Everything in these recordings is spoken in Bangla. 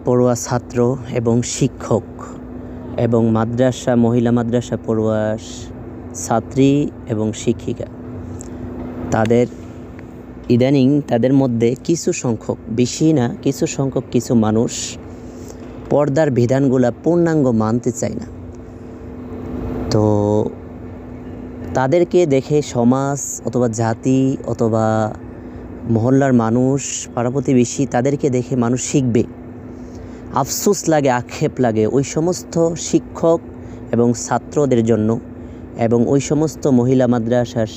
পড়ুয়া ছাত্র এবং শিক্ষক এবং মাদ্রাসা মহিলা মাদ্রাসা পড়ুয়া ছাত্রী এবং শিক্ষিকা তাদের ইদানিং তাদের মধ্যে কিছু সংখ্যক, বেশি না, কিছু সংখ্যক কিছু মানুষ পর্দার বিধানগুলা পূর্ণাঙ্গ মানতে চায় না। তো তাদেরকে দেখে সমাজ অথবা জাতি অথবা মহল্লার মানুষ, পাড়া প্রতিবেশী, তাদেরকে দেখে মানুষ শিখবে। আফসোস লাগে, আক্ষেপ লাগে ওই সমস্ত শিক্ষক এবং ছাত্রদের জন্য এবং ওই সমস্ত মহিলা মাদ্রাসার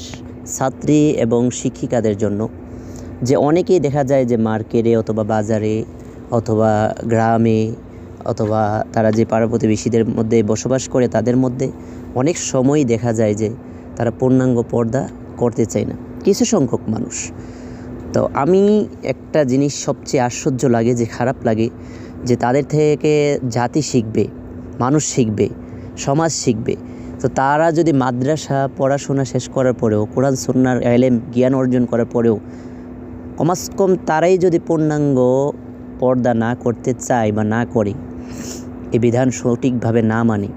ছাত্রী এবং শিক্ষিকাদের জন্য যে অনেকেই দেখা যায় যে মার্কেটে অথবা বাজারে অথবা গ্রামে অথবা তারা যে পাড়া প্রতিবেশীদের মধ্যে বসবাস করে তাদের মধ্যে অনেক সময়ই দেখা যায় যে তারা পূর্ণাঙ্গ পর্দা করতে চায় না, কিছু সংখ্যক মানুষ। তো আমি একটা জিনিস সবচেয়ে আশ্চর্য লাগে, যে খারাপ লাগে, যে তাদের থেকে জাতি শিখবে, মানুষ শিখবে, সমাজ শিখবে। তো তারা যদি মাদ্রাসা পড়াশোনা শেষ করার পরেও, কোরআন সুন্নাহর ইলম জ্ঞান অর্জন করার পরেও কমাস কম তারাই যদি পূর্ণাঙ্গ পর্দা না করতে চায় বা না করে, এই বিধান সঠিকভাবে না মানে,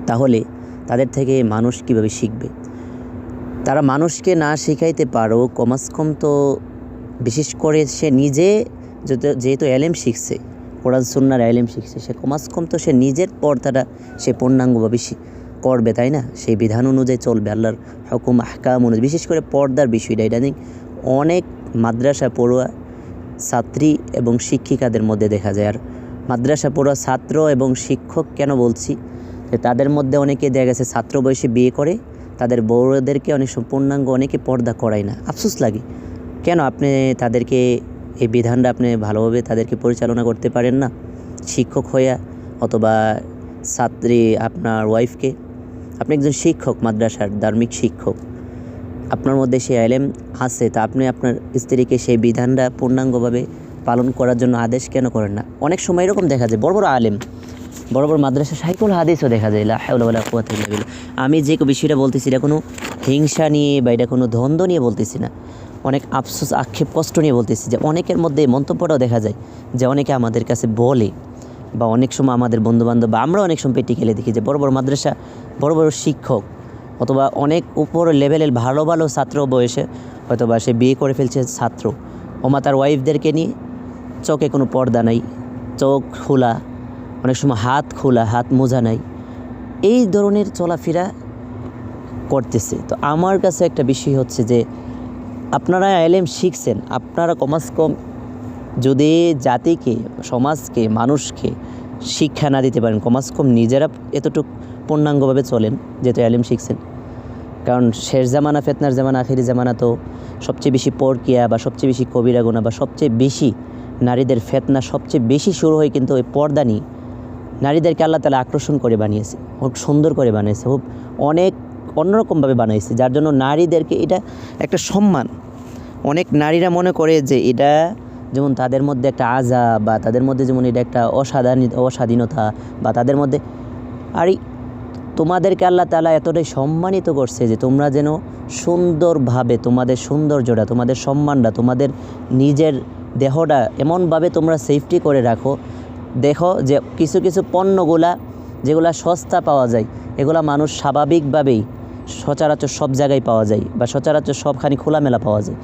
তাহলে তাদের থেকে মানুষ কীভাবে শিখবে? তারা মানুষকে না শেখাইতে পারো, কমাস কম তো বিশেষ করে সে নিজে যেহেতু এলেম শিখছে, কোরআন সুন্নাহর এলেম শিখছে, সে কমাস কম তো সে নিজের পর্দাটা সে পূর্ণাঙ্গভাবে করবে, তাই না? সেই বিধান অনুযায়ী চলবে, আল্লাহর হুকুম আহকাম অনুযায়ী। বিশেষ করে পর্দার বিষয়টা ইদানিং অনেক মাদ্রাসা পড়ুয়া ছাত্রী এবং শিক্ষিকাদের মধ্যে দেখা যায়। আর মাদ্রাসা পড়ুয়া ছাত্র এবং শিক্ষক কেন বলছি, যে তাদের মধ্যে অনেকে দেখা গেছে ছাত্র বয়সে বিয়ে করে, তাদের বউদেরকে অনেক পূর্ণাঙ্গ অনেকে পর্দা করায় না। আফসোস লাগে, কেন আপনি তাদেরকে এই বিধানটা আপনি ভালোভাবে তাদেরকে পরিচালনা করতে পারেন না? শিক্ষক হইয়া অথবা ছাত্রী আপনার ওয়াইফকে, আপনি একজন শিক্ষক, মাদ্রাসার ধার্মিক শিক্ষক, আপনার মধ্যে সেই ইলম আছে, তা আপনি আপনার স্ত্রীকে সেই বিধানটা পূর্ণাঙ্গভাবে পালন করার জন্য আদেশ কেন করেন না? অনেক সময় এরকম দেখা যায়, বড় বড় আলেম, বড় বড় মাদ্রাসা শাইখুল হাদিসও দেখা যায়। লা হাওলা ওয়ালা কুওয়াতা ইল্লা বিল্লাহ। আমি যে বিষয়টা বলতেছি এটা কোনো হিংসা নিয়ে বা এটা কোনো দ্বন্দ্ব নিয়ে বলতেছি না, অনেক আফসোস, আক্ষেপ, কষ্ট নিয়ে বলতেছি। যে অনেকের মধ্যে মন্তব্যটাও দেখা যায়, যে অনেকে আমাদের কাছে বলে, বা অনেক সময় আমাদের বন্ধুবান্ধব বা আমরা অনেক সময় পেটি খেলে দেখি, যে বড় বড় মাদ্রাসা, বড় বড় শিক্ষক অথবা অনেক উপর লেভেলের ভালো ভালো ছাত্র বয়সে হয়তো বা সে বিয়ে করে ফেলছে ছাত্র, ওমা তার ওয়াইফদেরকে নিয়ে, চোখে কোনো পর্দা নাই, চোখ খোলা, অনেক সময় হাত খোলা, হাত মোজা নাই, এই ধরনের চলাফেরা করতেছে। তো আমার কাছে একটা বিষয় হচ্ছে যে আপনারা এলেম শিখছেন, আপনারা কমাস কম যদি জাতিকে, সমাজকে, মানুষকে শিক্ষা না দিতে পারেন, কমাস কম নিজেরা এতটুকু পূর্ণাঙ্গভাবে চলেন, যেহেতু এলেম শিখছেন। কারণ শেষ জামানা, ফেতনার জামানা, আখেরি জামানা তো সবচেয়ে বেশি পরকিয়া বা সবচেয়ে বেশি কবিরা গুনাহ বা সবচেয়ে বেশি নারীদের ফেতনা সবচেয়ে বেশি শুরু হয় কিন্তু ওই পর্দা নিয়ে। নারীদেরকে আল্লাহ তাআলা আকর্ষণ করে বানিয়েছে, খুব সুন্দর করে বানিয়েছে, খুব অনেক অন্যরকমভাবে বানাইছে, যার জন্য নারীদেরকে এটা একটা সম্মান। অনেক নারীরা মনে করে যে এটা যেমন তাদের মধ্যে একটা আযাব, বা তাদের মধ্যে যেমন এটা একটা অস্বাধীনতা, বা তাদের মধ্যে, আরে তোমাদেরকে আল্লাহ তাআলা এতটাই সম্মানিত করছে যে তোমরা যেন সুন্দরভাবে তোমাদের সৌন্দর্যটা, তোমাদের সম্মানটা, তোমাদের নিজের দেহটা এমনভাবে তোমরা সেফটি করে রাখো। দেখো যে কিছু কিছু পণ্যগুলা যেগুলা সস্তা পাওয়া যায়, এগুলা মানুষ স্বাভাবিকভাবেই সচরাচর সব জায়গায় পাওয়া যায়, বা সচরাচর সবখানি খোলামেলা পাওয়া যায়।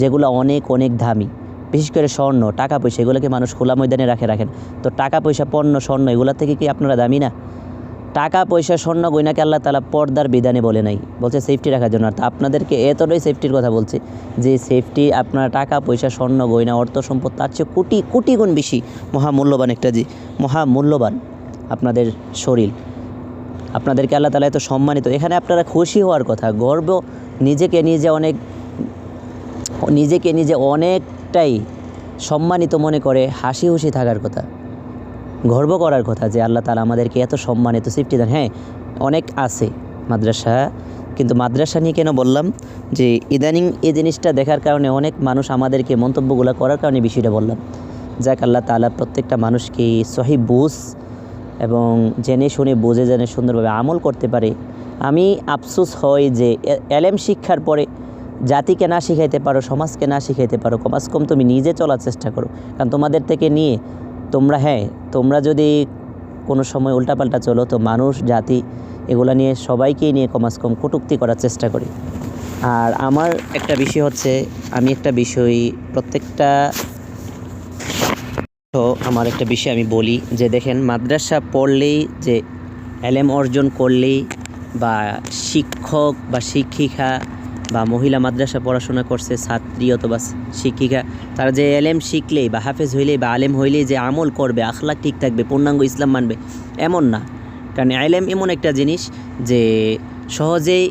যেগুলো অনেক অনেক দামি, বিশেষ করে স্বর্ণ, টাকা পয়সা, এগুলোকে মানুষ খোলা ময়দানে রাখেন। তো টাকা পয়সা, পণ্য, স্বর্ণ, এগুলোর থেকে কি আপনারা দামি না? টাকা পয়সা, স্বর্ণ, গয়নাকে আল্লাহ তাআলা পর্দার বিধানে বলে নাই, বলছে সেফটি রাখার জন্য। আর আপনাদেরকে এতটাই সেফটির কথা বলছে যে সেফটি আপনার টাকা পয়সা, স্বর্ণ, গয়না, অর্থ সম্পদ তার চেয়ে কোটি কোটি গুণ বেশি মহামূল্যবান একটা মহামূল্যবান আপনাদের শরীর। আপনাদেরকে আল্লাহ তাআলা এত সম্মানিত, এখানে আপনারা খুশি হওয়ার কথা, গর্ব, নিজেকে নিজে অনেকটাই সম্মানিত মনে করে হাসি খুশি থাকার কথা, গর্ব করার কথা যে আল্লাহ তাআলা আমাদেরকে এত সম্মান, এত সেফটি দেন। হ্যাঁ, অনেক আছে মাদ্রাসা, কিন্তু মাদ্রাসা নিয়ে কেন বললাম, যে ইদানিং এই জিনিসটা দেখার কারণে অনেক মানুষ আমাদেরকে মন্তব্যগুলো করার কারণে বিষয়টা বললাম। যাক, আল্লাহ তাআলা প্রত্যেকটা মানুষকে সহি বুঝ এবং জেনে শুনে বুঝে সুন্দরভাবে আমল করতে পারে। আমি আফসোস হয় যে এলেম শিক্ষার পরে জাতিকে না শিখাইতে পারো, সমাজকে না শিখাইতে পারো, কমাস কম তুমি নিজে চলার চেষ্টা করো। কারণ তোমাদের থেকে নিয়ে তোমরা যদি কোনো সময় উল্টাপাল্টা চলো তো মানুষ, জাতি এগুলা নিয়ে সবাইকেই নিয়ে কমাস কম কটূক্তি করার চেষ্টা করি। আর আমার একটা বিষয় হচ্ছে, আমি একটা বিষয় প্রত্যেকটা আমার একটা বিষয় আমি বলি যে দেখেন, মাদ্রাসা পড়লেই যে এলেম অর্জন করলেই বা শিক্ষক বা শিক্ষিকা বা মহিলা মাদ্রাসা পড়াশোনা করছে ছাত্রী অথবা শিক্ষিকা, তারা যে এলেম শিখলেই বা হাফেজ হইলেই বা আলেম হইলেই যে আমল করবে, আখলাক ঠিক থাকবে, পূর্ণাঙ্গ ইসলাম মানবে, এমন না। কারণ এলেম এমন একটা জিনিস যে সহজেই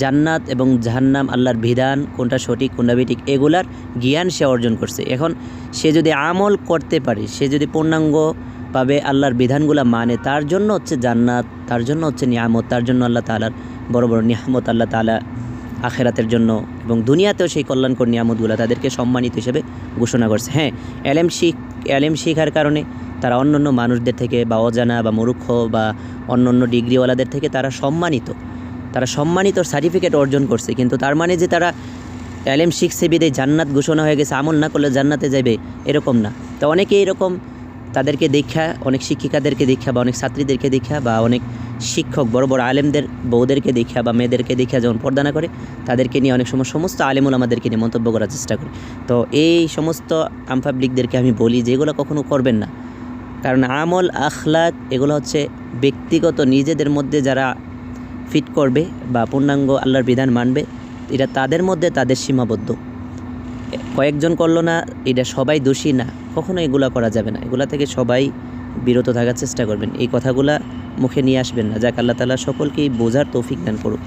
জান্নাত এবং জাহান্নাম, আল্লাহর বিধান কোনটা সঠিক কোনটা বেঠিক এগুলার জ্ঞান সে অর্জন করছে। এখন সে যদি আমল করতে পারে, সে যদি পূর্ণাঙ্গভাবে আল্লাহর বিধানগুলো মানে, তার জন্য হচ্ছে জান্নাত, তার জন্য হচ্ছে নিয়ামত, তার জন্য আল্লাহ তাআলার বড় বড় নিয়ামত আল্লাহ তাআলা আখেরাতের জন্য এবং দুনিয়াতেও সেই কল্যাণকর নিয়ামতগুলো তাদেরকে সম্মানিত হিসেবে ঘোষণা করছে। হ্যাঁ, এলেম শিখার কারণে তারা অন্যান্য মানুষদের থেকে বা অজানা বা মূর্খ বা অন্যান্য ডিগ্রিওয়ালাদের থেকে তারা সম্মানিত সার্টিফিকেট অর্জন করছে। কিন্তু তার মানে যে তারা এলেম শিখছে বিদে জান্নাত ঘোষণা হয়ে গেছে, আমল না করলে জান্নাতে যাবে, এরকম না। তো অনেকে এরকম তাদেরকে দেখা, অনেক শিক্ষিকাদেরকে দেখা বা অনেক ছাত্রীদেরকে দেখা বা অনেক শিক্ষক বড় বড় আলেমদের বউদেরকে দেখা বা মেয়েদেরকে দেখা যখন পর্দা না করে, তাদেরকে নিয়ে অনেক সময় সমস্ত আলেমুল আমাদেরকে নিয়ে মন্তব্য করার চেষ্টা করে। তো এই সমস্ত আমপাবলিকদেরকে আমি বলি যে এগুলো কখনো করবেন না। কারণ আমল, আখলাক এগুলো হচ্ছে ব্যক্তিগত, নিজেদের মধ্যে যারা ফিট করবে বা পূর্ণাঙ্গ আল্লাহর বিধান মানবে, এটা তাদের মধ্যে তাদের সীমাবদ্ধ। কয়েকজন করলো না, এটা সবাই দোষী না, কখনো এগুলা করা যাবে না। এগুলা থেকে সবাই বিরত থাকার চেষ্টা করবেন, এই কথাগুলা মুখে নিয়ে আসবেন না। যাক, আল্লাহ তাআলা সকলকেই বোঝার তৌফিক দান করুক।